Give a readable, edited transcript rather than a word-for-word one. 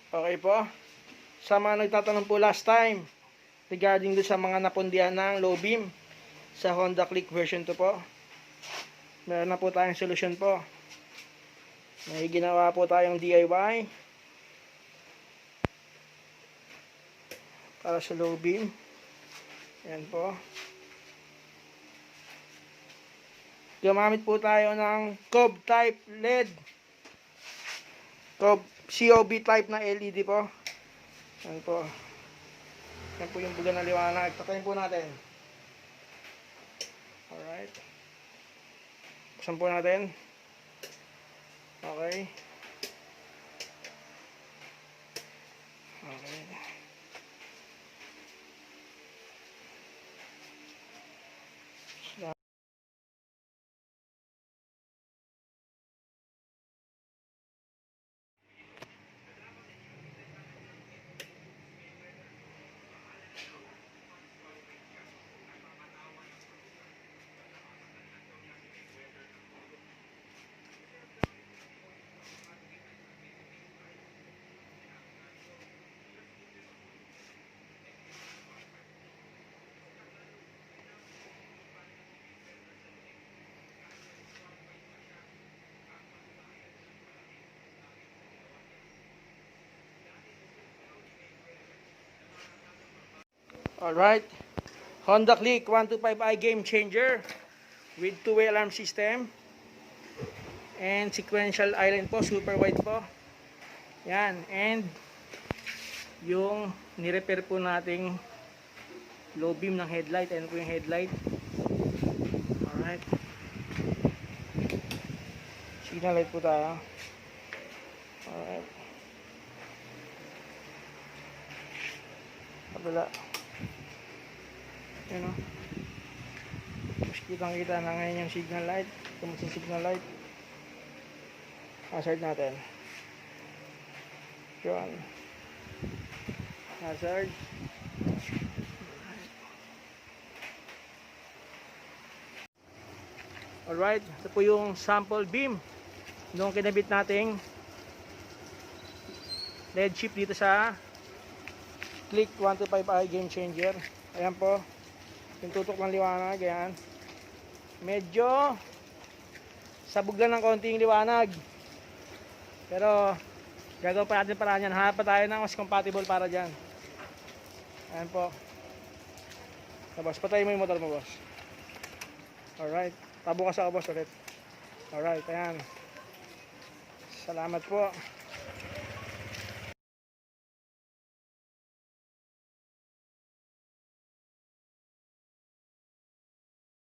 Okay po. Sa mga nagtatanong po last time regarding do sa mga napundihan ng low beam sa Honda Click version 2 po, meron na po tayong solusyon po. May ginawa po tayong DIY para sa low beam. Ayan po. Gumamit po tayo ng COB type LED. COB type na LED po. Ayan po. Yan po yung buga ng liwanag. Tatayin po natin. Alright. Buksan po natin. Okay. Okay. Alright. Honda Click 125i game changer with two-way alarm system and sequential island po, super wide po. Yan, and yung nirepair po nating low beam ng headlight. Ayan po yung headlight. Alright. Signal light po tayo. Alright. Kabila. Ayan o. Mas kitang-kita na ngayon yung signal light. Tumas yung signal light. Hazard natin. Yun. Hazard. Alright. Ito po yung sample beam nung kinabit nating LED chip dito sa Click 125i game changer. Ayan po. Yung tutok ng liwanag. Ayan. Medyo sabog lang ng konting liwanag. Pero gagawin pa natin paraan yan. Hanap pa tayo ng mas compatible para dyan. Ayan po. So, boss, patayin mo yung motor mo, boss. Alright. Tabukas ako, boss, ulit. Alright, ayan. Salamat po.